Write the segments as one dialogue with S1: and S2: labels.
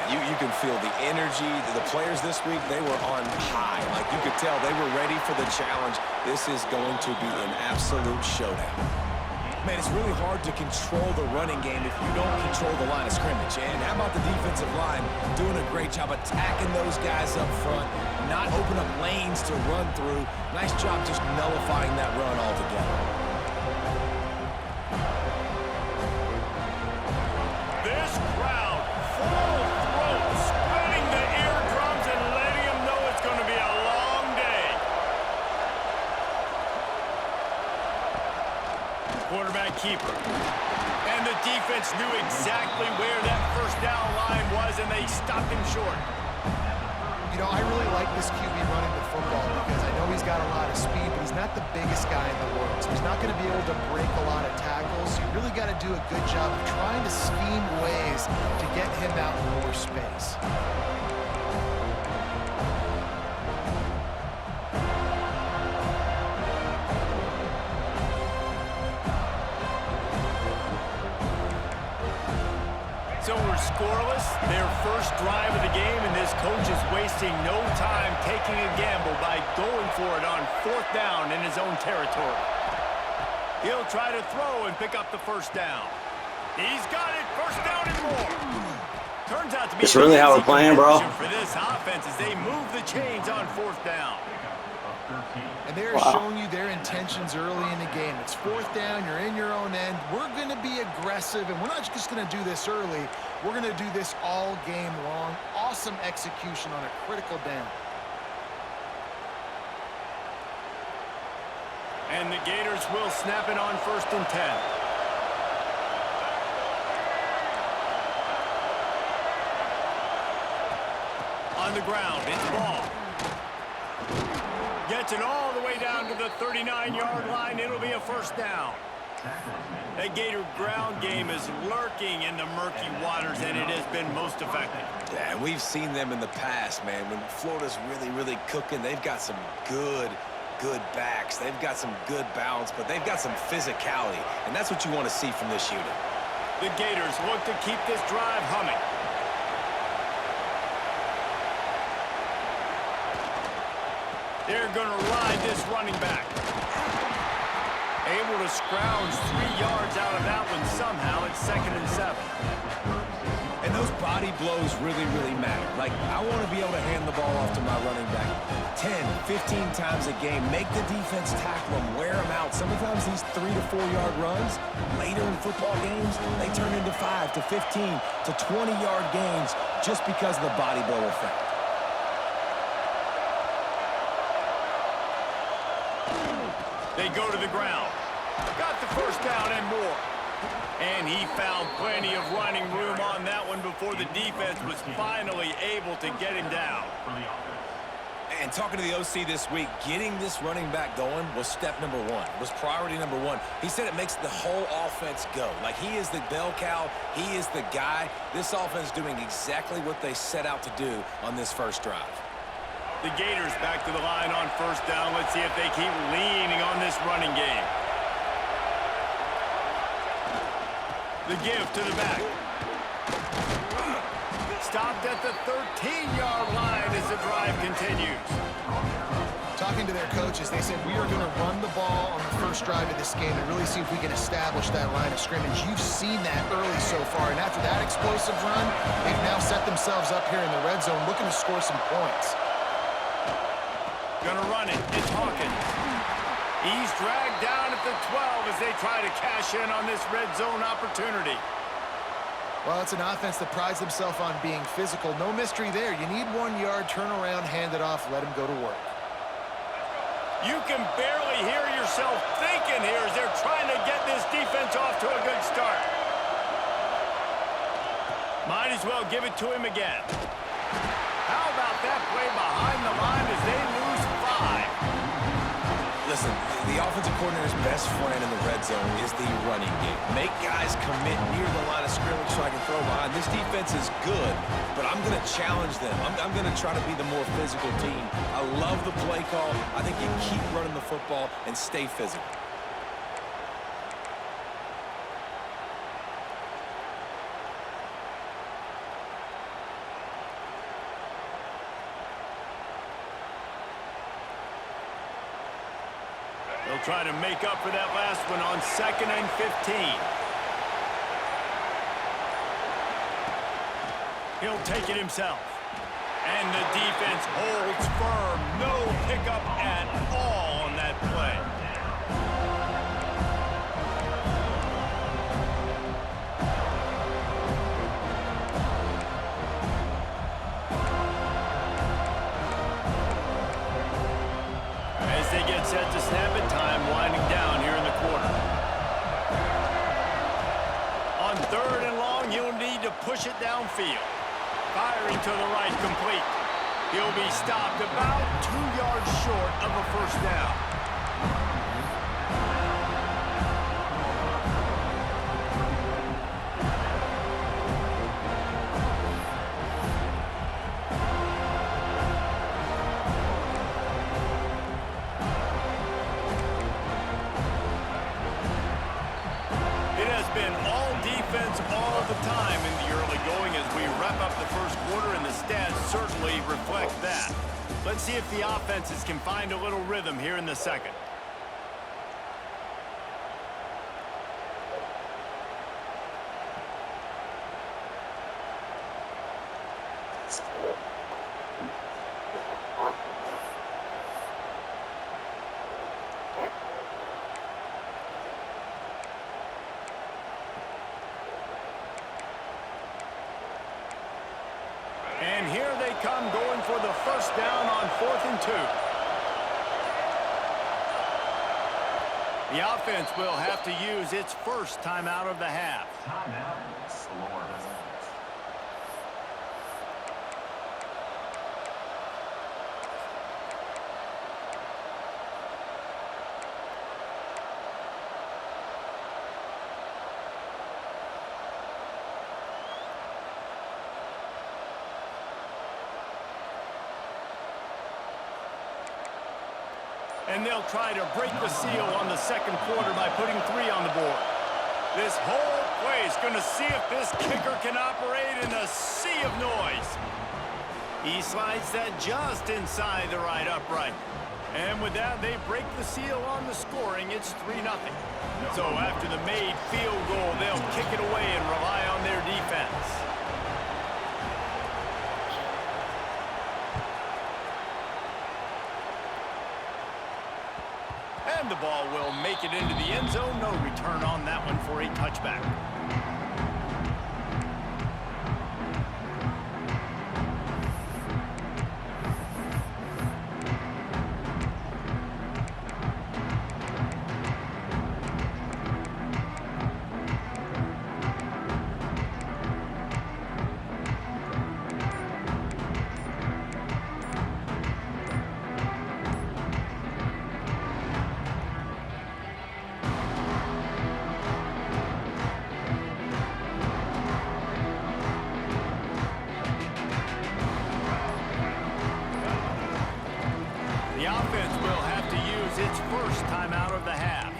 S1: You can feel the energy. The players this week, they were on high. Like, you could tell they were ready for the challenge. This is going to be an absolute showdown. Man, it's really hard to control the running game if you don't control the line of scrimmage. And how about the defensive line doing a great job attacking those guys up front, not open up lanes to run through. Nice job just nullifying that run altogether.
S2: This crowd full throat, splitting the eardrums and letting them know it's going to be a long day. Quarterback keeper. And the defense knew exactly where that first down line was, and they stopped him short.
S3: You know, I really like this QB running the football because I know he's got a lot of speed, but he's not the biggest guy in the world. So he's not going to be able to break a lot of tackles. So you really got to do a good job of trying to scheme ways to get him out in more space.
S2: So we're scoreless, their first drive of the game, and this coach is wasting no time taking a gamble by going for it on 4th down in his own territory. He'll try to throw and pick up the first down. He's got it, first down and more. Turns out to be
S4: it's really how we're playing, bro.
S2: For this offense as they move the chains on 4th down.
S3: And they're showing you their intentions early in the game. It's 4th down, you're in your own end. We're going to be aggressive, and we're not just going to do this early. We're going to do this all game long. Awesome execution on a critical down.
S2: And the Gators will snap it on 1st and 10. On the ground, it's ball. Gets it all the way down to the 39-yard line. It'll be a first down. That Gator ground game is lurking in the murky waters, and it has been most effective.
S1: Yeah, and we've seen them in the past, man. When Florida's really cooking, they've got some good backs. They've got some good balance, but they've got some physicality, and that's what you want to see from this unit.
S2: The Gators look to keep this drive humming. They're going to ride this running back. Able to scrounge 3 yards out of that one somehow. It's 2nd and 7.
S1: And those body blows really matter. Like, I want to be able to hand the ball off to my running back 10, 15 times a game. Make the defense tackle them, wear them out. Sometimes these 3 to 4 yard runs, later in football games, they turn into 5 to 15 to 20 yard gains just because of the body blow effect.
S2: They go to the ground. Got the first down and more. And he found plenty of running room on that one before the defense was finally able to get him down.
S1: And talking to the OC this week, getting this running back going was step number 1, was priority number 1. He said it makes the whole offense go. Like, he is the bell cow. He is the guy. This offense doing exactly what they set out to do on this first drive.
S2: The Gators back to the line on first down. Let's see if they keep leaning on this running game. The give to the back. Stopped at the 13-yard line as the drive continues.
S3: Talking to their coaches, they said, we are going to run the ball on the first drive of this game and really see if we can establish that line of scrimmage. You've seen that early so far, and after that explosive run, they've now set themselves up here in the red zone looking to score some points.
S2: Gonna run it. It's Hawkins. He's dragged down at the 12 as they try to cash in on this red zone opportunity.
S3: Well, it's an offense that prides themselves on being physical. No mystery there. You need 1 yard, turn around, hand it off, let him go to work.
S2: You can barely hear yourself thinking here as they're trying to get this defense off to a good start. Might as well give it to him again. How about that play behind the line as they lose 5?
S1: Listen, the offensive coordinator's best friend in the red zone is the running game. Make guys commit near the line of scrimmage so I can throw behind. This defense is good, but I'm going to challenge them. I'm going to try to be the more physical team. I love the play call. I think you keep running the football and stay physical.
S2: They'll try to make up for that last one on 2nd and 15. He'll take it himself. And the defense holds firm. No pickup at all on that play. As they get set to snap it, time winding down here in the quarter. On 3rd and long, you'll need to push it downfield. Firing to the right, complete. He'll be stopped about 2 yards short of a first down. It has been all defense all the time in the early going as we wrap up the first quarter, and the stats certainly reflect that. Let's see if the offenses can find a little rhythm here in the second. And here they come, going for the first down on 4th and 2. The offense will have to use its first timeout of the half.
S4: Timeout, Florida.
S2: And they'll try to break the seal on the second quarter by putting 3 on the board. This whole play is going to see if this kicker can operate in a sea of noise. He slides that just inside the right upright. And with that, they break the seal on the scoring. It's 3-0. So after the made field goal, they'll kick it away and rely on their defense. And the ball will make it into the end zone. No return on that one for a touchback. The offense will have to use its first timeout of the half.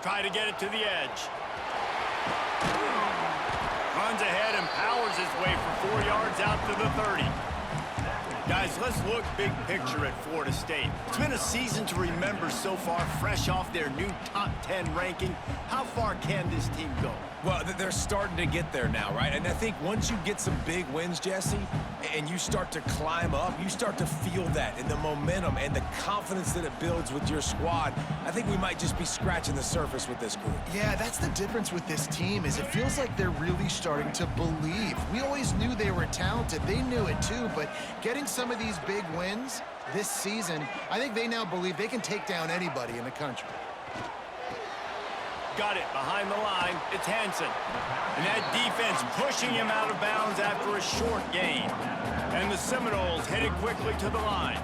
S2: Try to get it to the edge. Runs ahead and powers his way for 4 yards out to the 30. Guys, let's look big picture at Florida State. It's been a season to remember so far, fresh off their new top 10 ranking. How far can this team go?
S1: Well, they're starting to get there now, right? And I think once you get some big wins, Jesse, and you start to climb up, you start to feel that and the momentum and the confidence that it builds with your squad. I think we might just be scratching the surface with this group.
S3: Yeah, that's the difference with this team is it feels like they're really starting to believe. We always knew they were talented. They knew it too, but getting some of these big wins this season, I think they now believe they can take down anybody in the country.
S2: got it behind the line. It's Hansen. And that defense pushing him out of bounds after a short gain. And the Seminoles headed quickly to the line.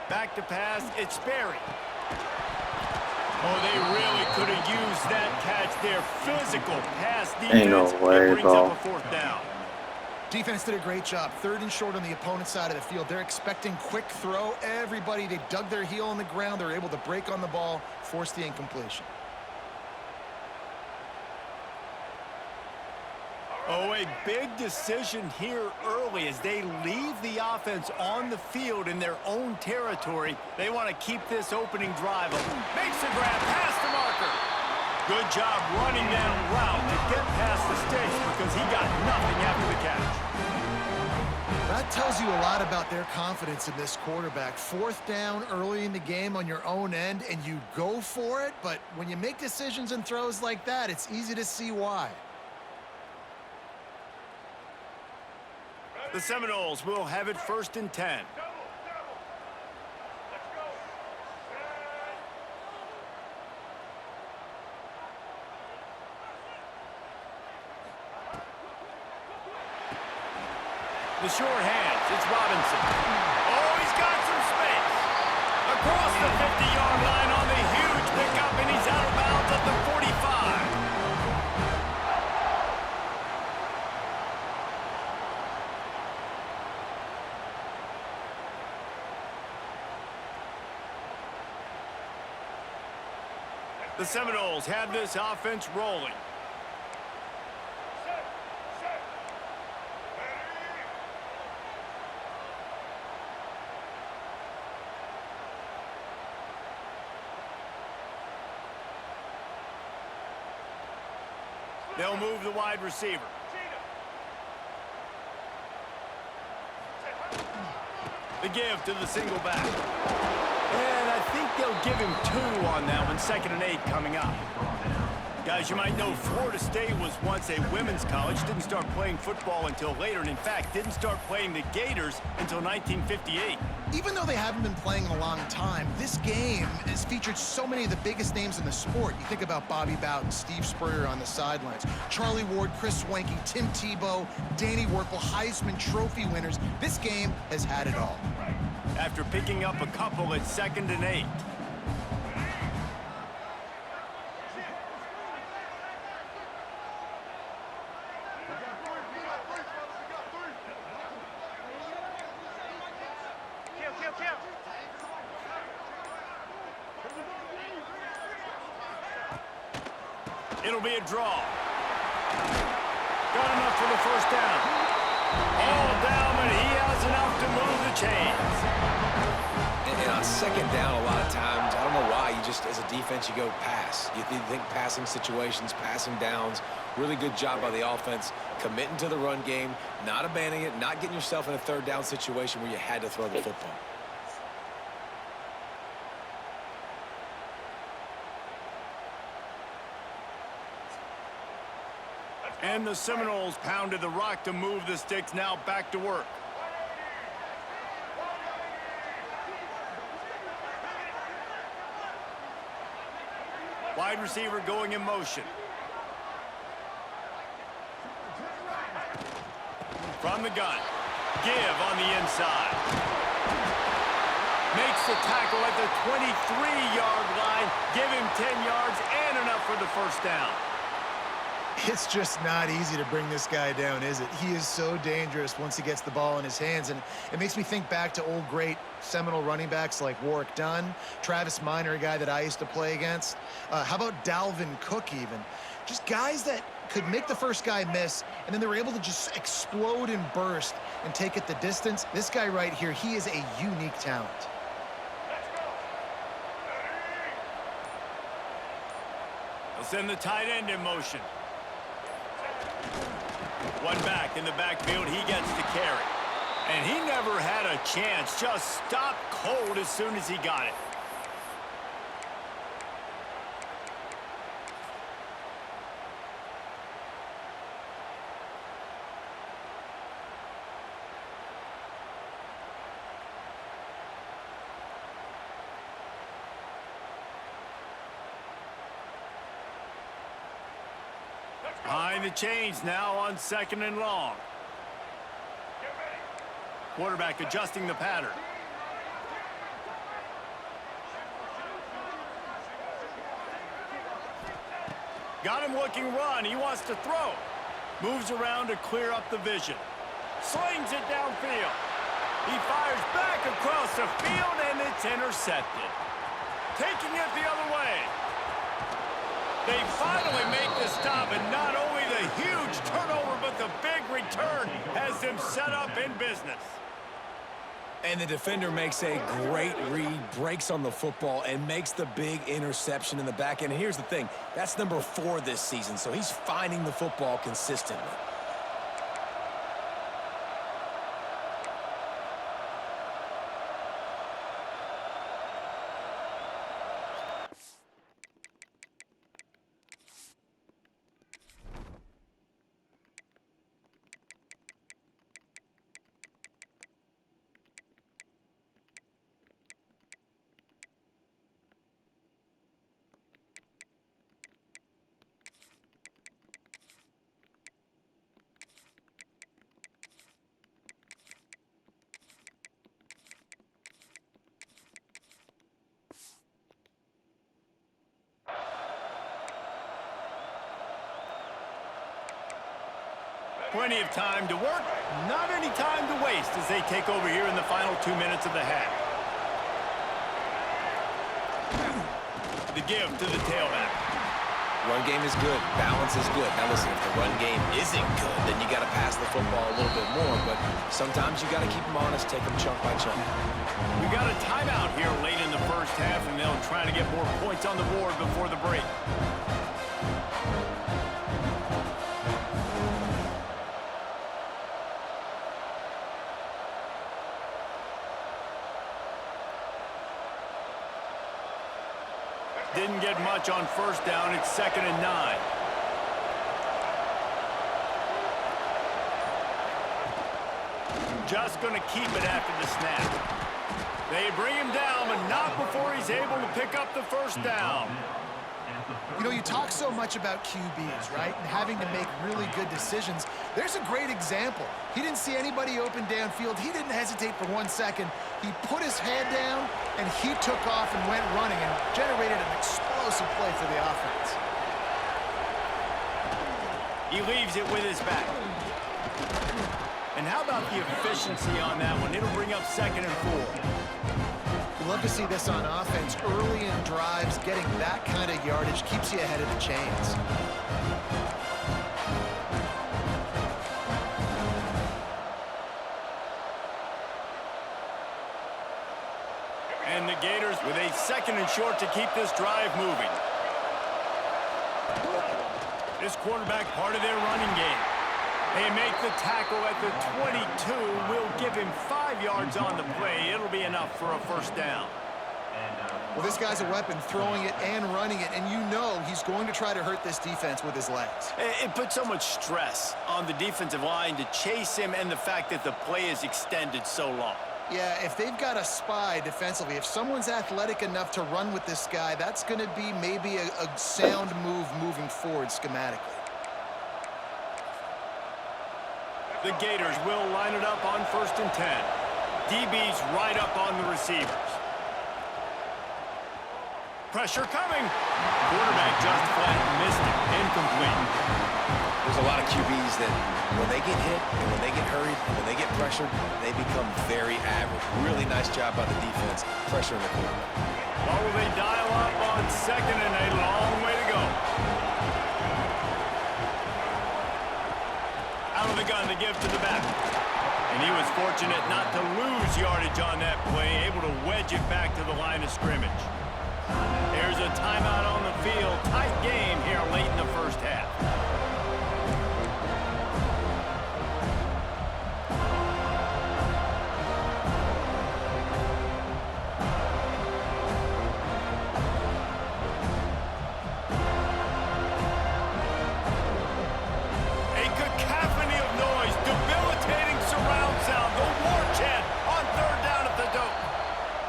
S2: Back to pass, it's Sperry. Oh, they really could have used that catch there. Physical pass defense.
S5: Ain't no way,
S2: it brings
S5: bro.
S2: up a 4th down.
S3: Defense did a great job. 3rd and short on the opponent's side of the field. They're expecting quick throw. Everybody, they dug their heel on the ground. They're able to break on the ball, force the incompletion.
S2: Oh, a big decision here early as they leave the offense on the field in their own territory. They want to keep this opening drive. Makes the grab past the marker. Good job running that route to get past the sticks because he got nothing after the catch.
S3: That tells you a lot about their confidence in this quarterback. 4th down early in the game on your own end, and you go for it. But when you make decisions and throws like that, it's easy to see why.
S2: The Seminoles will have it 1st and 10. The short hands, it's Robinson. Oh, he's got some space. Across the 50-yard line on the huge pickup, and he's out of bounds at the 45. The Seminoles have this offense rolling. They'll move the wide receiver. The give to the single back. And I think they'll give him 2 on that one. 2nd and 8 coming up. Guys, you might know Florida State was once a women's college. Didn't start playing football until later. And in fact, didn't start playing the Gators until 1958.
S3: Even though they haven't been playing in a long time, this game has featured so many of the biggest names in the sport. You think about Bobby Bowden, Steve Spurrier on the sidelines, Charlie Ward, Chris Swanky, Tim Tebow, Danny Werkle, Heisman Trophy winners. This game has had it all.
S2: After picking up a couple at 2nd and 8. It'll be a draw. Got enough for the 1st down. All down, and he has enough to move the chains.
S1: And on 2nd down, a lot of times, I don't know why, you just, as a defense, you go pass. You think passing situations, passing downs. Really good job by the offense, committing to the run game, not abandoning it, not getting yourself in a 3rd down situation where you had to throw the football.
S2: And the Seminoles pounded the rock to move the sticks. Now back to work. Wide receiver going in motion. From the gun. Give on the inside. Makes the tackle at the 23-yard line. Give him 10 yards and enough for the 1st down.
S3: It's just not easy to bring this guy down, is it? He is so dangerous once he gets the ball in his hands, and it makes me think back to old great Seminole running backs like Warwick Dunn, Travis Minor, a guy that I used to play against. How about Dalvin Cook even? Just guys that could make the first guy miss, and then they were able to just explode and burst and take it the distance. This guy right here, he is a unique talent.
S2: They'll send the tight end in motion. One back in the backfield, he gets to carry. And he never had a chance, just stopped cold as soon as he got it. Behind the chains now on 2nd and long. Quarterback adjusting the pattern. Got him looking run. He wants to throw. Moves around to clear up the vision. Slings it downfield. He fires back across the field, and it's intercepted. Taking it the other way. They finally make the stop, and not only the huge turnover, but the big return has them set up in business.
S1: And the defender makes a great read, breaks on the football, and makes the big interception in the back end. And here's the thing, that's number 4 this season, so he's finding the football consistently.
S2: Plenty of time to work, not any time to waste as they take over here in the final 2 minutes of the half. The give to the tailback.
S1: Run game is good. Balance is good. Now listen, if the run game isn't good, then you got to pass the football a little bit more. But sometimes you got to keep them honest, take them chunk by chunk.
S2: We got a timeout here late in the first half, and they'll try to get more points on the board before the break. Didn't get much on first down. It's 2nd and 9. Just going to keep it after the snap. They bring him down, but not before he's able to pick up the first down.
S3: You know, you talk so much about QBs, right? And having to make really good decisions. There's a great example. He didn't see anybody open downfield. He didn't hesitate for 1 second. He put his head down, and he took off and went running and generated an explosive play for the offense.
S2: He leaves it with his back. And how about the efficiency on that one? It'll bring up 2nd and 4.
S3: You love to see this on offense. Early in drives, getting that kind of yardage keeps you ahead of the chains.
S2: And the Gators with a 2nd and short to keep this drive moving. This quarterback part of their running game. They make the tackle at the 22. Will give him 5 yards on the play. It'll be enough for a first down.
S3: Well, this guy's a weapon, throwing it and running it, and you know he's going to try to hurt this defense with his legs.
S2: It puts so much stress on the defensive line to chase him, and the fact that the play is extended so long.
S3: Yeah, if they've got a spy defensively, if someone's athletic enough to run with this guy, that's going to be maybe a sound move moving forward schematically.
S2: The Gators will line it up on 1st and 10. DB's right up on the receivers. Pressure coming. Quarterback just flat missed it. Incomplete.
S1: There's a lot of QBs that when they get hit and when they get hurried and when they get pressured, they become very average. Really nice job by the defense, pressuring the quarterback.
S2: Well, will they dial up on 2nd and a long way to go? Out of the gun to give to the back. And he was fortunate not to lose yardage on that play, able to wedge it back to the line of scrimmage. There's a timeout on the field. Tight game here late in the first half. A cacophony of noise, debilitating surround sound, the war chant on 3rd down at the dope.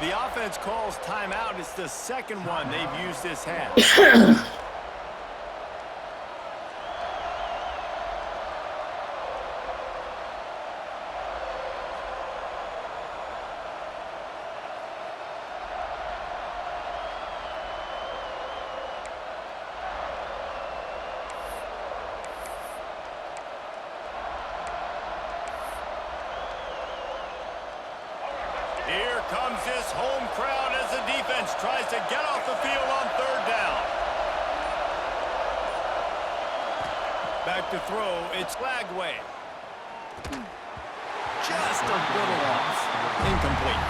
S2: The offense calls timeout. It's the 2nd one they've used this half. Here comes this home crowd as the defense tries to get off the field on third down. Back to throw, it's Lagway. Just a little off. Incomplete.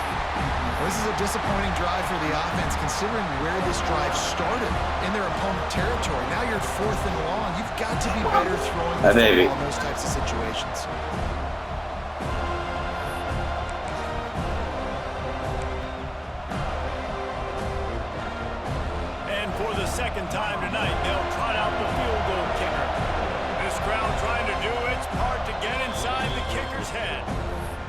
S3: Well, this is a disappointing drive for the offense, considering where this drive started, in their opponent territory. Now you're 4th and long. You've got to be better throwing the football in those types of situations.
S2: And for the second time tonight, they'll trot out the field goal kicker. This crowd trying to do its part to get inside the kicker's head.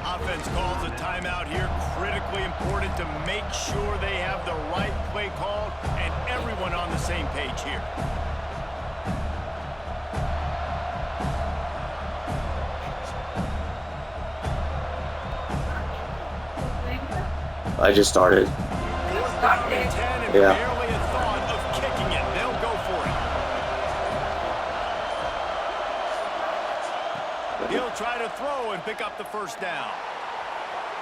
S2: Offense calls a timeout here. Critically important to make sure they have the right play called and everyone on the same page here.
S5: I just started.
S2: 4th down and 10 and barely a thought of kicking it. They'll go for it. He'll try to throw and pick up the first down.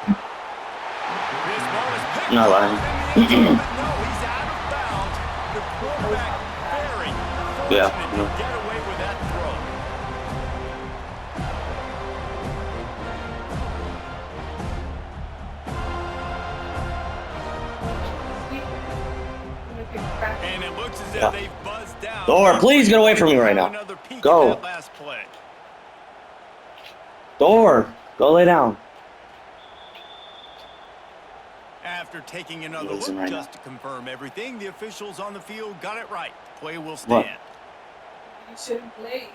S2: This ball is picked
S5: Not
S2: up
S5: lying.
S2: in the end zone, but no, he's out of bounds. The quarterback very fortunate to get away with that throw. And it looks as if they've buzzed down.
S5: Thor, please get away from me right now.
S2: Another peek
S5: Go.
S2: at that last play.
S5: Thor, go lay down.
S2: After taking another
S5: Losing
S2: look
S5: right
S2: just to confirm everything, the officials on the field got it right. Play will stand.
S6: You shouldn't play.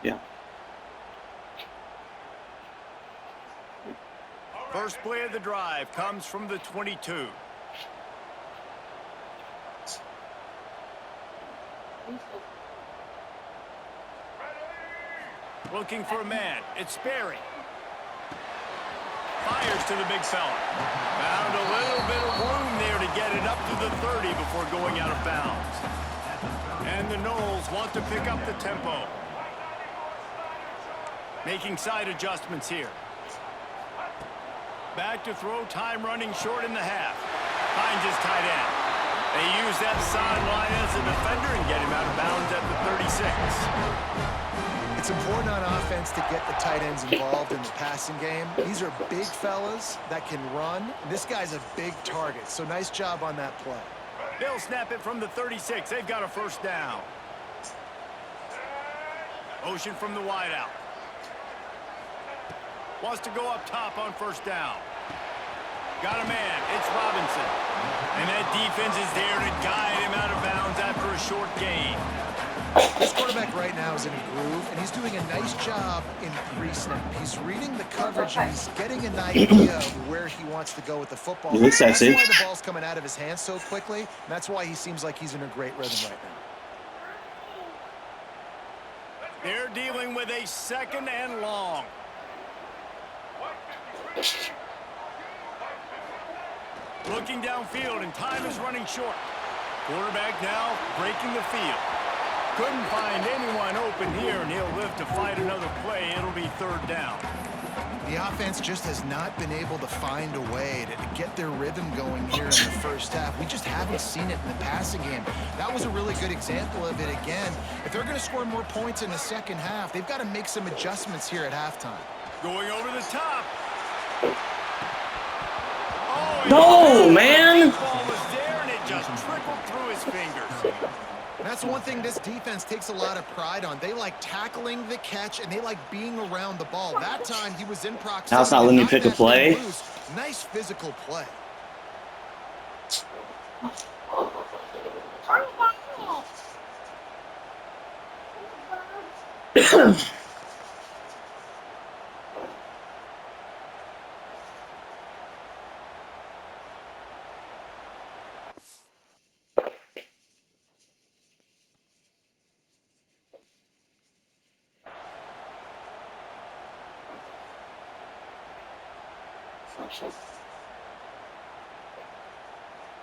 S5: Yeah.
S2: First play of the drive comes from the 22. Looking for a man. It's Sperry. Fires to the big fella. Found a little bit of room there to get it up to the 30 before going out of bounds. And the Knowles want to pick up the tempo. Making side adjustments here. Back to throw, time running short in the half. Finds his tight end. They use that sideline as a defender and get him out of bounds at the 36.
S3: It's important on offense to get the tight ends involved in the passing game. These are big fellas that can run. This guy's a big target, so nice job on that play.
S2: They'll snap it from the 36. They've got a first down. Motion from the wideout. Wants to go up top on first down. Got a man. It's Robinson. And that defense is there to guide him out of bounds after a short gain.
S3: This quarterback right now is in a groove, and he's doing a nice job in pre-snap. He's reading the coverage, and he's getting an idea of where he wants to go with the football.
S5: You look sexy.
S3: That's why the ball's coming out of his hands so quickly, and that's why he seems like he's in a great rhythm right now.
S2: They're dealing with a second and long. Looking downfield, and time is running short. Quarterback now breaking the field. Couldn't find anyone open here, and he'll live to fight another play. It'll be third down.
S3: The offense just has not been able to find a way to get their rhythm going here in the first half. We just haven't seen it in the passing game. That was a really good example of it again. If they're going to score more points in the second half, they've got to make some adjustments here at halftime.
S2: Going over the top.
S5: No, man!
S2: The ball was there, and it just trickled through his fingers.
S3: And that's one thing this defense takes a lot of pride on. They like tackling the catch, and they like being around the ball. That time, he was in proximity.
S5: Now it's not letting me pick a play.
S3: Nice physical play.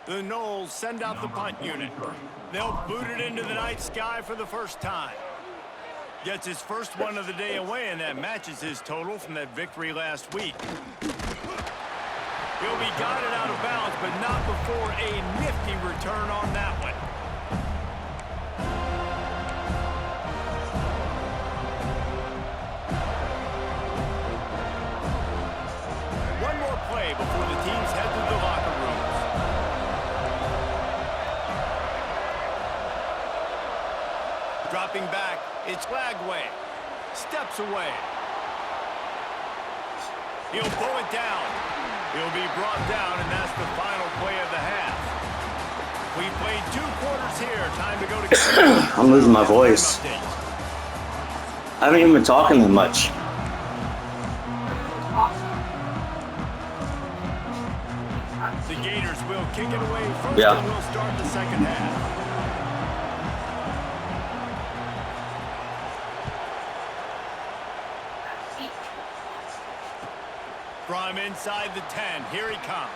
S2: The Knowles send out the punt unit. They'll boot it into the night sky for the first time. Gets his first one of the day away, and that matches his total from that victory last week. He'll be guided out of bounds, but not before a nifty return on that one. One more play before the teams head to the locker rooms. Dropping back, it's Lagway. Steps away. He'll pull it down. He'll be brought down, and that's the final play of the half. We've played 2 quarters here. Time to go to...
S5: I'm losing my voice. I haven't even been talking that much.
S2: The Gators will kick it away first,
S5: Yeah.
S2: and we'll start the second half. From inside the 10, here he comes.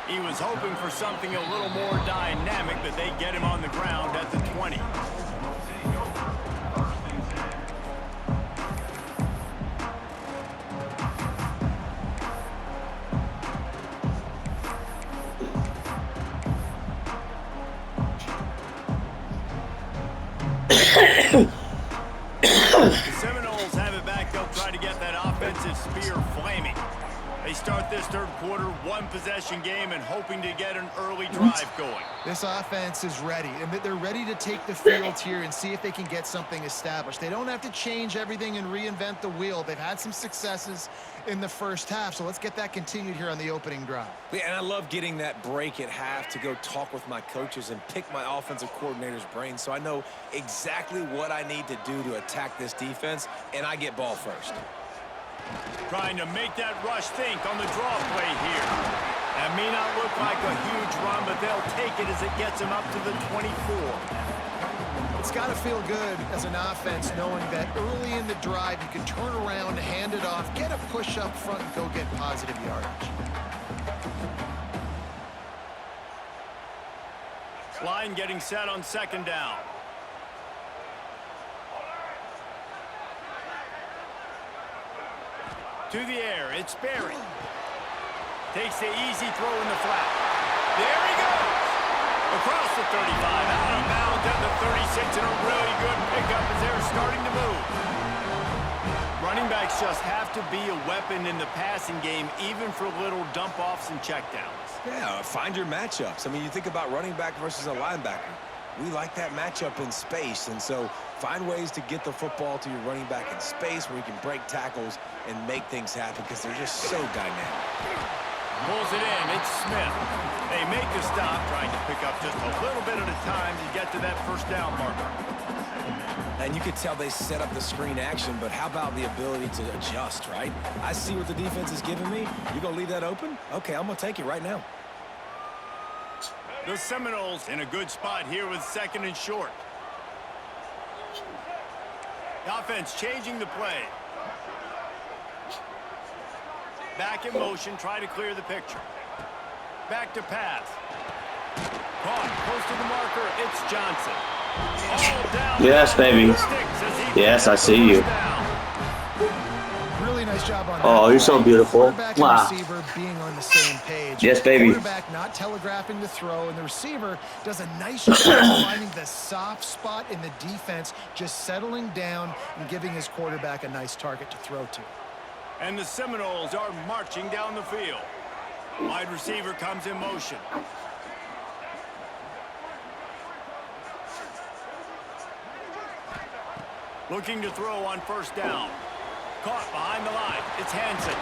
S2: He was hoping for something a little more dynamic, but they get him on the ground at the 20. The Seminoles have it back. They'll try to get that offensive spear flaming. They start this third quarter, 1-possession game, and hoping to get an early drive going.
S3: This offense is ready, and they're ready to take the field here and see if they can get something established. They don't have to change everything and reinvent the wheel. They've had some successes in the first half, so let's get that continued here on the opening drive.
S1: Yeah, and I love getting that break at half to go talk with my coaches and pick my offensive coordinator's brain so I know exactly what I need to do to attack this defense, and I get ball first.
S2: Trying to make that rush think on the draw play here. That may not look like a huge run, but they'll take it as it gets them up to the 24.
S3: It's got to feel good as an offense knowing that early in the drive you can turn around, hand it off, get a push up front, and go get positive yardage.
S2: Line getting set on second down. To the air, it's Berry. Takes the easy throw in the flat. There he goes! Across the 35, out of bounds at the 36, and a really good pickup as they're starting to move. Running backs just have to be a weapon in the passing game, even for little dump-offs and checkdowns.
S1: Yeah, find your matchups. I mean, you think about running back versus a linebacker. We like that matchup in space, and so find ways to get the football to your running back in space where you can break tackles and make things happen because they're just so dynamic.
S2: Pulls it in. It's Smith. They make the stop, trying to pick up just a little bit at a time to get to that first down marker.
S1: And you could tell they set up the screen action, but how about the ability to adjust, right? I see what the defense is giving me. You going to leave that open? Okay, I'm going to take it right now.
S2: The Seminoles in a good spot here with second and short. The offense changing the play. Back in motion, try to clear the picture. Back to pass. Caught, close to the marker, it's Johnson. All down.
S5: Yes, baby. Yes, I see you.
S3: Really nice job on that.
S5: Oh, you're so beautiful.
S3: Quarterback and
S5: Wow.
S3: receiver being on the same page.
S5: Yes, baby.
S3: Quarterback not telegraphing the throw, and the receiver does a nice job of finding the soft spot in the defense, just settling down and giving his quarterback a nice target to throw to.
S2: And the Seminoles are marching down the field. Wide receiver comes in motion. Looking to throw on first down. Caught behind the line. It's Hansen.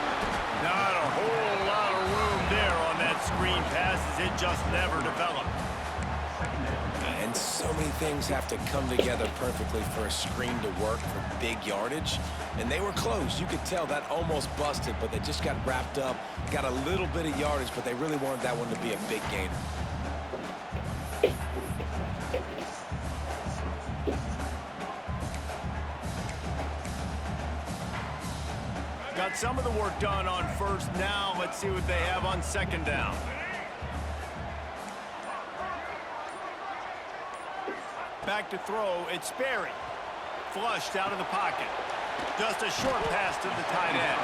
S2: Not a whole lot of room there on that screen pass as it just never developed.
S1: And so many things have to come together perfectly for a screen to work for big yardage. And they were close. You could tell that almost busted, but they just got wrapped up, got a little bit of yardage, but they really wanted that one to be a big gainer.
S2: Got some of the work done on first. Now let's see what they have on second down. Back to throw, it's Berry. flushed out of the pocket. Just a short pass to the tight end.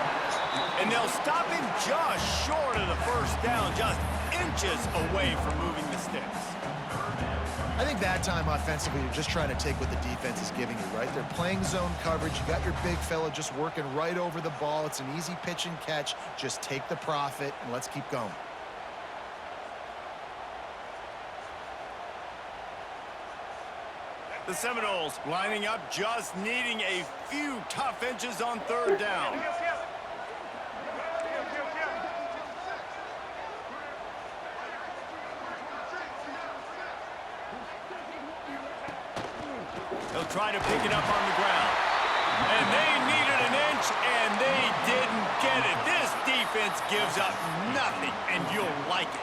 S2: And they'll stop him just short of the first down, just inches away from moving the sticks.
S3: I think that time offensively, you're just trying to take what the defense is giving you, right? They're playing zone coverage. You got your big fella just working right over the ball. It's an easy pitch and catch. Just take the profit, and let's keep going.
S2: The Seminoles lining up, just needing a few tough inches on third down. They'll try to pick it up on the ground. And they needed an inch, and they didn't get it. This defense gives up nothing, and you'll like it.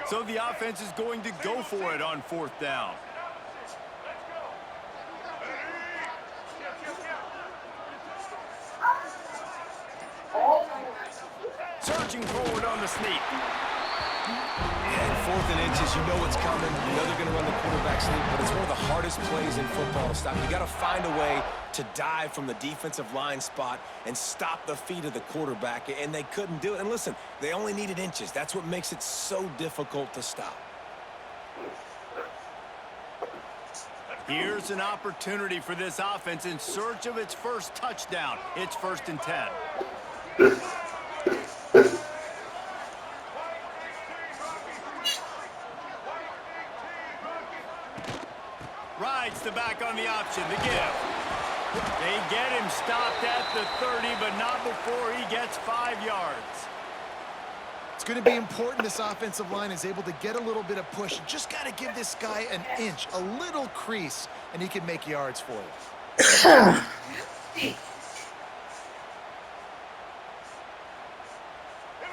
S2: So the offense is going to go for it on fourth down. Surging forward on the sneak.
S1: And 4th and inches, you know what's coming. You know they're going to run the quarterback sneak, but it's one of the hardest plays in football to stop. You got to find a way to dive from the defensive line spot and stop the feet of the quarterback, and they couldn't do it. And listen, they only needed inches. That's what makes it so difficult to stop.
S2: Here's an opportunity for this offense in search of its first touchdown. It's 1st and 10. Rides the back on the option, the give. They get him stopped at the 30, but not before he gets 5 yards.
S3: It's going to be important this offensive line is able to get a little bit of push. You just got to give this guy an inch, a little crease, and he can make yards for you.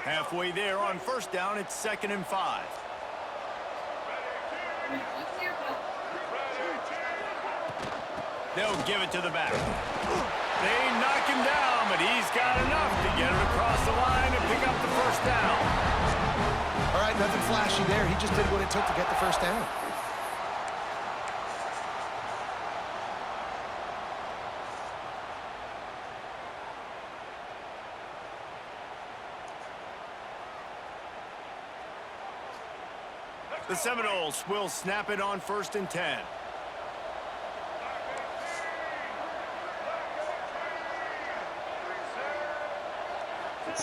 S2: Halfway there on first down, it's 2nd and 5. They'll give it to the back. They knock him down, but he's got enough to get it across the line and pick up the first down.
S3: All right, nothing flashy there. He just did what it took to get the first down.
S2: The Seminoles will snap it on 1st and 10.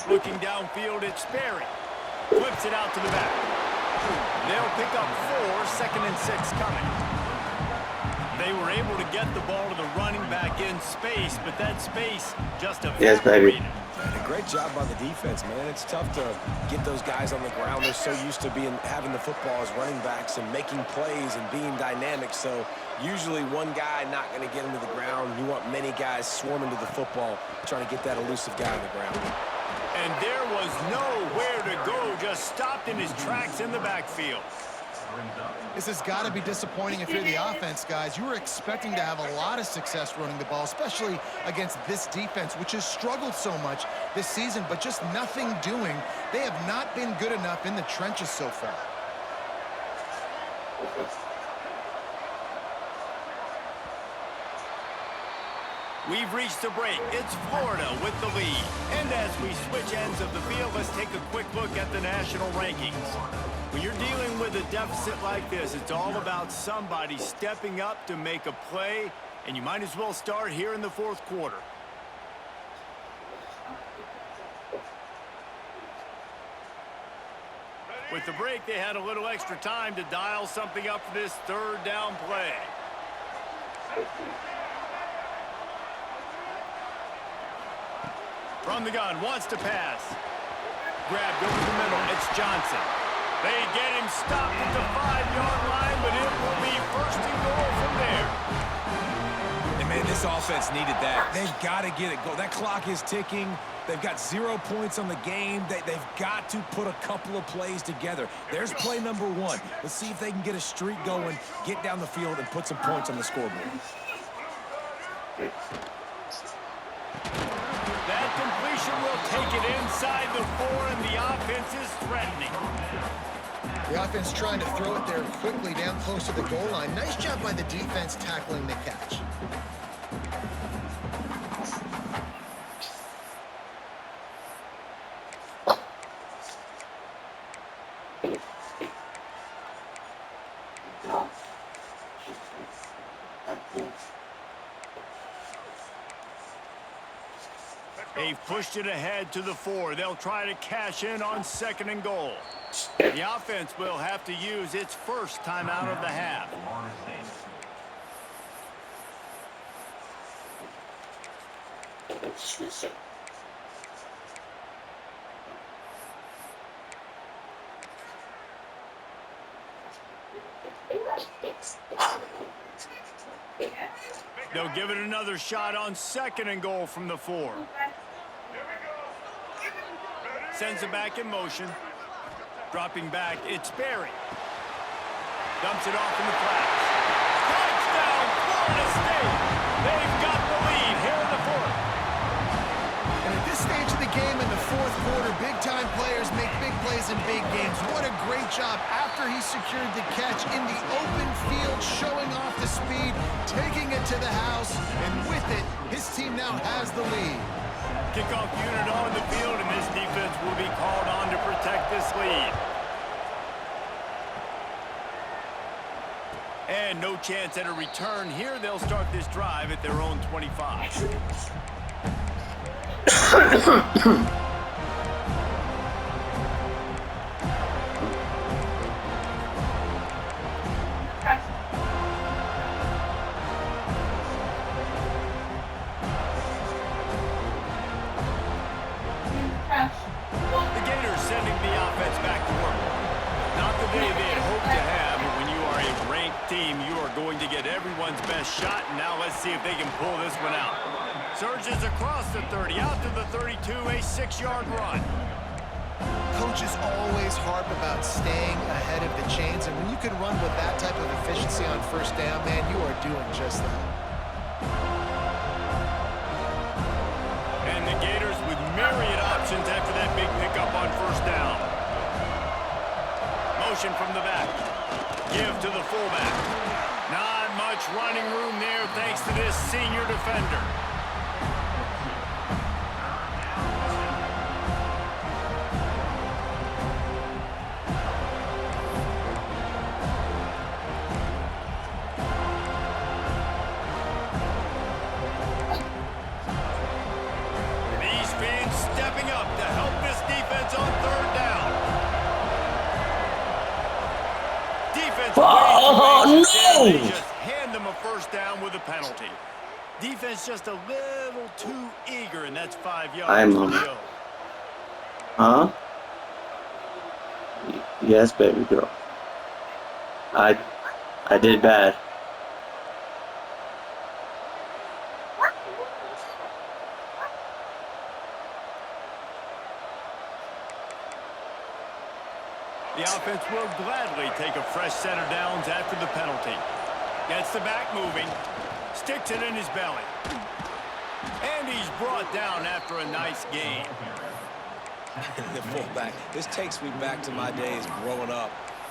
S2: Looking downfield, it's Sperry. Flips it out to the back. They'll pick up 4, 2nd and 6 coming. They were able to get the ball to the running back in space, but that space just evaporated.
S5: Yes, baby.
S1: And a great job by the defense, man. It's tough to get those guys on the ground. They're so used to having the football as running backs and making plays and being dynamic. So usually one guy not going to get him to the ground. You want many guys swarming to the football, trying to get that elusive guy on the ground.
S2: And there was nowhere to go, just stopped in his tracks in the backfield.
S3: This has got to be disappointing if you're the offense, guys. You were expecting to have a lot of success running the ball, especially against this defense, which has struggled so much this season, but just nothing doing. They have not been good enough in the trenches so far.
S2: We've reached the break. It's Florida with the lead. And as we switch ends of the field, let's take a quick look at the national rankings. When you're dealing with a deficit like this, it's all about somebody stepping up to make a play, and you might as well start here in the 4th quarter. With the break, they had a little extra time to dial something up for this 3rd down play. From the gun, wants to pass. Grabbed over the middle, it's Johnson. They get him stopped at the 5-yard line, but it will be 1st and goal from there.
S1: And man, This offense needed that. They've got to get it going. That clock is ticking. They've got 0 points on the game. They've got to put a couple of plays together. There's play number 1. Let's see if they can get a streak going, get down the field, and put some points on the scoreboard.
S2: That completion will take it inside the 4, and the offense is threatening.
S3: The offense trying to throw it there quickly down close to the goal line. Nice job by the defense tackling the catch.
S2: They've pushed it ahead to the 4. They'll try to cash in on 2nd and goal. The offense will have to use its first timeout of the half. They'll give it another shot on 2nd and goal from the 4. Sends it back in motion. Dropping back, it's Berry. Dumps it off in the flats. Touchdown, Florida State! They've got the lead here in the 4th.
S3: And at this stage of the game in the 4th quarter, big-time players make big plays in big games. What a great job after he secured the catch in the open field, showing off the speed, taking it to the house, and with it, his team now has the lead.
S2: Kickoff unit on the field, and this defense will be called on to protect this lead. And no chance at a return here. They'll start this drive at their own 25. The Gators sending the offense back to work. Not the day they had hoped to have, but when you are a ranked team, you are going to get everyone's best shot. And now let's see if they can pull this one out. Surges across the 30, out to the 32, a 6-yard run.
S3: Coaches always harp about staying ahead of the chains, and when you can run with that type of efficiency on 1st down, man, you are doing just that.
S2: And the Gators with myriad options after that big pickup on 1st down. Motion from the back. Give to the fullback. Not much running room there thanks to this senior defender. These fans stepping up to help this defense on 3rd down. Defense
S5: no!
S2: they just hand them a 1st down with a penalty. Defense just a little too eager, and that's 5 yards.
S5: I'm
S2: to go.
S5: Huh? Yes, baby girl. I did bad.
S2: The offense will gladly take a fresh set of downs after the penalty. Gets the back moving. Sticks it in his belly. And he's brought down after a nice gain.
S1: The fullback. This takes me back to my days growing up,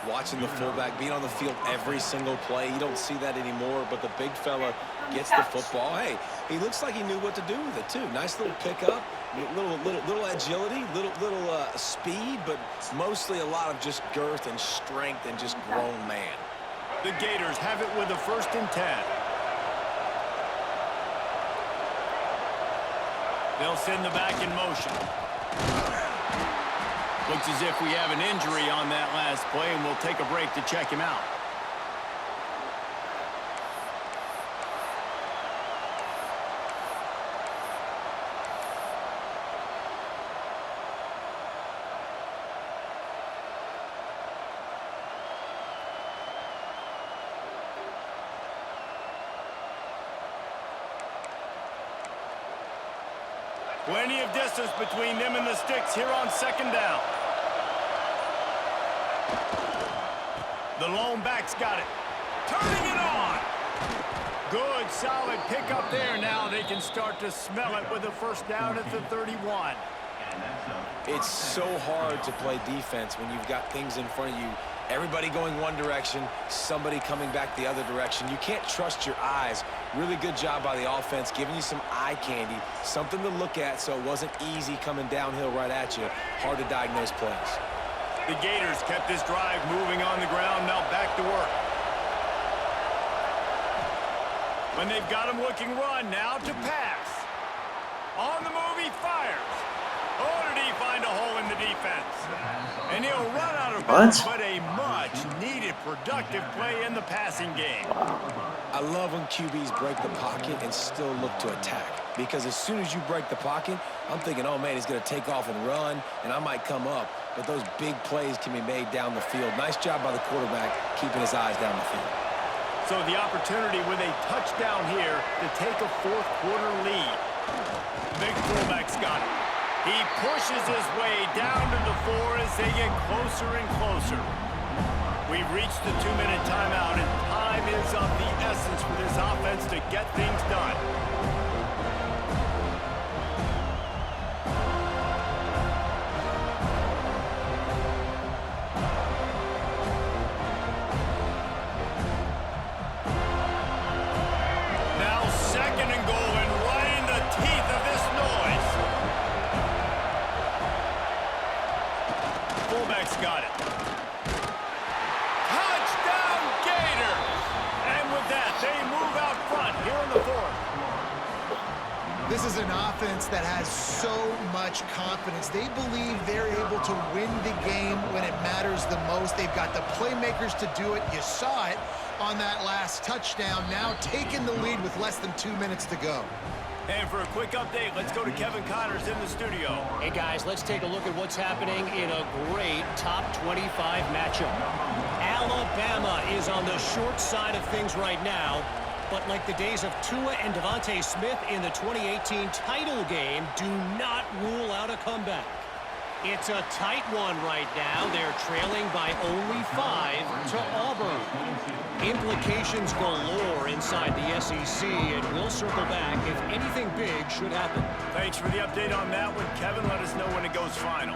S1: watching the fullback being on the field every single play. You don't see that anymore, but the big fella gets the football. Hey, he looks like he knew what to do with it, too. Nice little pickup, little agility, little speed, but mostly a lot of just girth and strength and just grown man.
S2: The Gators have it with a 1st and 10. They'll send the back in motion. Looks as if we have an injury on that last play, and we'll take a break to check him out. Plenty of distance between them and the sticks here on second down. The lone back's got it. Turning it on. Good, solid pickup there. Now they can start to smell it with a first down at the 31.
S1: It's so hard to play defense when you've got things in front of you. Everybody going one direction, somebody coming back the other direction. You can't trust your eyes. Really good job by the offense, giving you some eye candy, something to look at so it wasn't easy coming downhill right at you. Hard to diagnose plays.
S2: The Gators kept this drive moving on the ground, now back to work. When they've got him looking run, now to pass. On the move, he fires. Oh, did he find a hole in the defense? And he'll run out of bounds, but a much-needed productive play in the passing game.
S1: I love when QBs break the pocket and still look to attack. Because as soon as you break the pocket, I'm thinking, oh, man, he's going to take off and run, and I might come up. But those big plays can be made down the field. Nice job by the quarterback keeping his eyes down the field.
S2: So the opportunity with a touchdown here to take a fourth-quarter lead. Big fullback's got it. He pushes his way down to the 4 as they get closer and closer. We've reached the 2-minute timeout, and time is of the essence for this offense to get things done. Now second and goal, and right in the teeth of this noise. Fullback's got it. Touchdown Gators! And with that, they move out front here in the 4th.
S3: This is an offense that has so much confidence. They believe they're able to win the game when it matters the most. They've got the playmakers to do it. You saw it on that last touchdown. Now taking the lead with less than 2 minutes to go.
S2: And for a quick update, let's go to Kevin Connors in the studio.
S7: Hey, guys, let's take a look at what's happening in a great top 25 matchup. Alabama is on the short side of things right now, but like the days of Tua and Devontae Smith in the 2018 title game, do not rule out a comeback. It's a tight one right now. They're trailing by only 5 to Auburn. Implications galore inside the SEC, and we'll circle back if anything big should happen.
S2: Thanks for the update on that one, Kevin. Let us know when it goes final.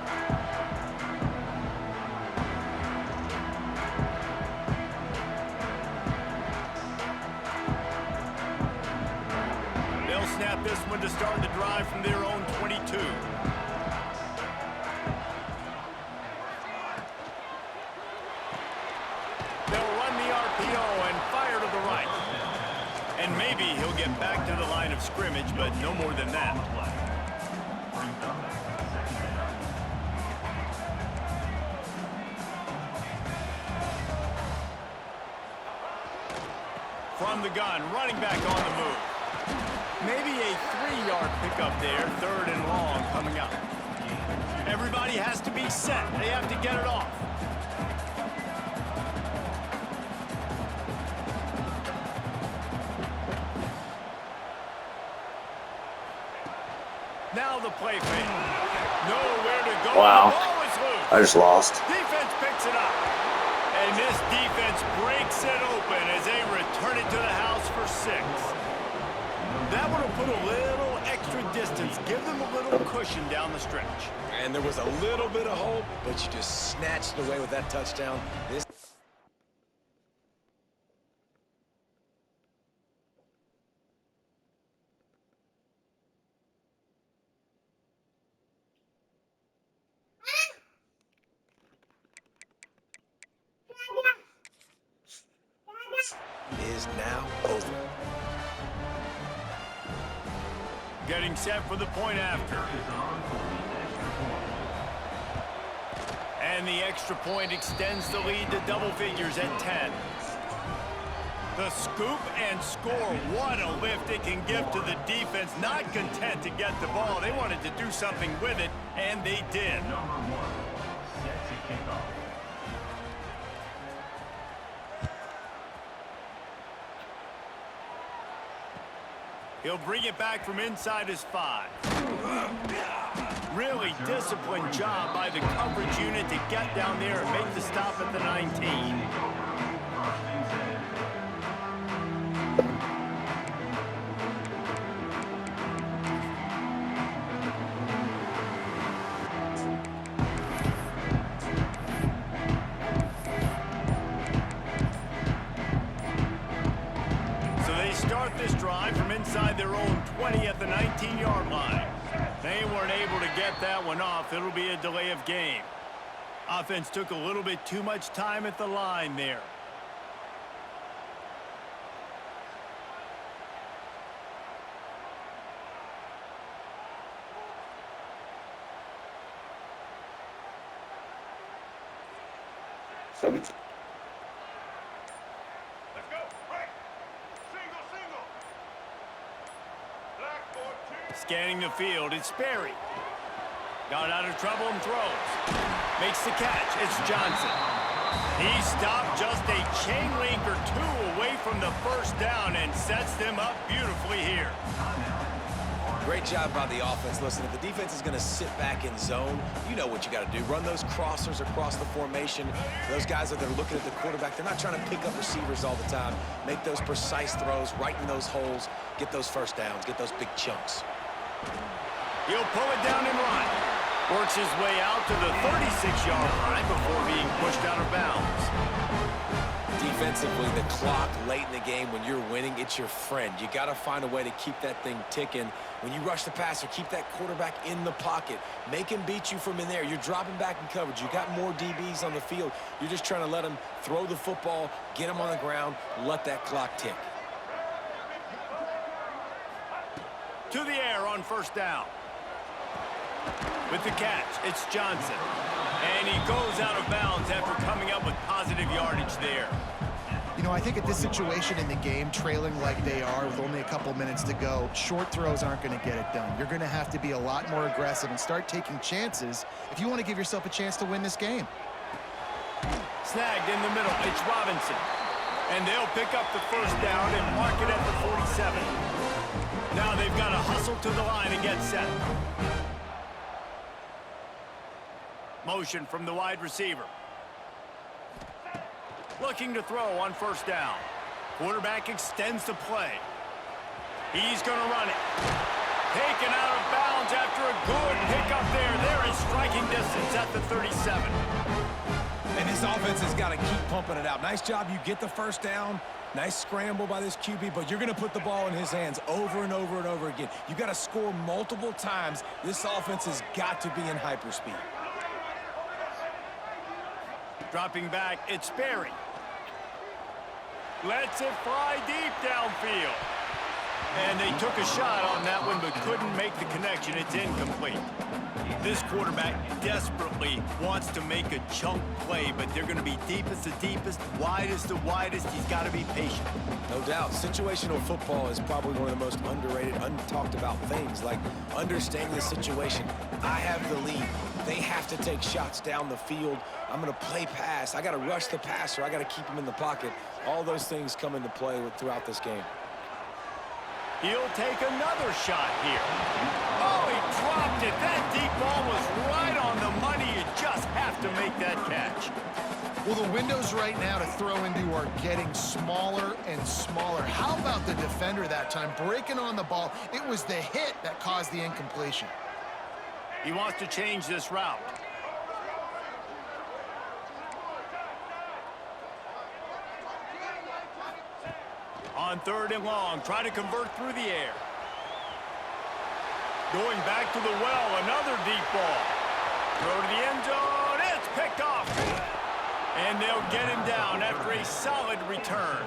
S2: They'll snap this one to start the drive from their own 22. And maybe he'll get back to the line of scrimmage, but no more than that. From the gun, running back on the move. Maybe a 3-yard pickup there, 3rd and long coming up. Everybody has to be set. They have to get it off. Now the play fake. Nowhere to go.
S5: Wow.
S2: The ball is loose.
S5: I just lost.
S2: Defense picks it up. And this defense breaks it open as they return it to the house for 6. That one will put a little extra distance, give them a little cushion down the stretch.
S1: And there was a little bit of hope, but you just snatched it away with that touchdown. This is now over.
S2: Getting set for the point after. And the extra point extends the lead to double figures at 10. The scoop and score. What a lift it can give to the defense. Not content to get the ball. They wanted to do something with it, and they did. He'll bring it back from inside his 5. Really disciplined job by the coverage unit to get down there and make the stop at the 19. So they start this drive from inside their own 20 at the 19-yard line. They weren't able to get that one off. It'll be a delay of game. Offense took a little bit too much time at the line there. Scanning the field, it's Sperry. Got out of trouble and throws. Makes the catch, it's Johnson. He stopped just a chain link or two away from the first down and sets them up beautifully here.
S1: Great job by the offense. Listen, if the defense is going to sit back in zone, you know what you got to do. Run those crossers across the formation. Those guys that are looking at the quarterback, they're not trying to pick up receivers all the time. Make those precise throws, right in those holes, get those first downs, get those big chunks.
S2: He'll pull it down and run. Works his way out to the 36-yard line before being pushed out of bounds.
S1: Defensively, the clock late in the game, when you're winning, it's your friend. You got to find a way to keep that thing ticking. When you rush the passer, keep that quarterback in the pocket. Make him beat you from in there. You're dropping back in coverage. You got more DBs on the field. You're just trying to let him throw the football, get him on the ground, let that clock tick.
S2: To the air on first down. With the catch, it's Johnson. And he goes out of bounds after coming up with positive yardage there.
S3: You know, I think at this situation in the game, trailing like they are with only a couple minutes to go, short throws aren't going to get it done. You're going to have to be a lot more aggressive and start taking chances if you want to give yourself a chance to win this game.
S2: Snagged in the middle, it's Robinson. And they'll pick up the first down and mark it at the 47. Now they've got to hustle to the line and get set. Motion from the wide receiver. Looking to throw on first down. Quarterback extends the play. He's going to run it. Taken out of bounds after a good pickup there. There is striking distance at the 37.
S1: And this offense has got to keep pumping it out. Nice job. You get the first down. Nice scramble by this QB, but you're going to put the ball in his hands over and over and over again. You got to score multiple times. This offense has got to be in hyperspeed.
S2: Dropping back, it's Sperry. Lets it fly deep downfield. And they took a shot on that one, but couldn't make the connection. It's incomplete. This quarterback desperately wants to make a chunk play, but they're going to be deepest the deepest, widest the widest. He's got to be patient.
S1: No doubt. Situational football is probably one of the most underrated, untalked about things, like understanding the situation. I have the lead. They have to take shots down the field. I'm going to play pass. I got to rush the passer. I got to keep him in the pocket. All those things come into play throughout this game.
S2: He'll take another shot here. Oh, he dropped it. That deep ball was right on the money. You just have to make that catch.
S3: Well, the windows right now to throw into are getting smaller and smaller. How about the defender that time breaking on the ball? It was the hit that caused the incompletion.
S2: He wants to change this route. On third and long, try to convert through the air. Going back to the well, another deep ball. Throw to the end zone, it's picked off. And they'll get him down after a solid return.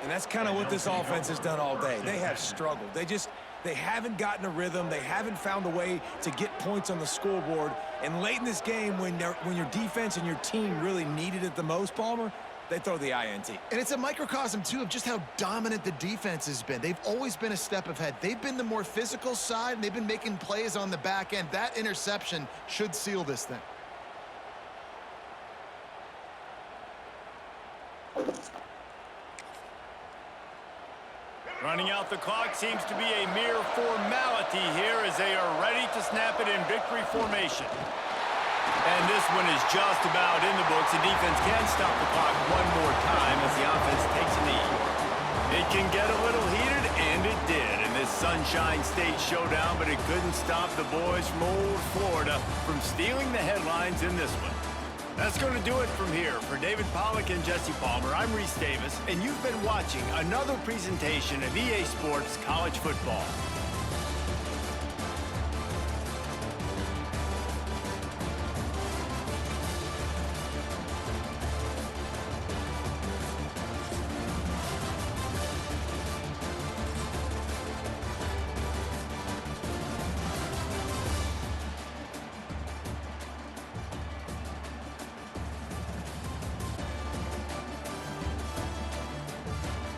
S1: And that's kind of what this offense has done all day. They have struggled. They haven't gotten a rhythm. They haven't found a way to get points on the scoreboard. And late in this game, when your defense and your team really needed it the most, Palmer, they throw the INT.
S3: And it's a microcosm, too, of just how dominant the defense has been. They've always been a step ahead. They've been the more physical side, and they've been making plays on the back end. That interception should seal this thing.
S2: Running out the clock seems to be a mere formality here as they are ready to snap it in victory formation. And this one is just about in the books. The defense can stop the clock one more time as the offense takes a knee. It can get a little heated, and it did in this Sunshine State showdown, but it couldn't stop the boys from old Florida from stealing the headlines in this one. That's going to do it from here. For David Pollack and Jesse Palmer, I'm Reese Davis, and you've been watching another presentation of EA Sports College Football.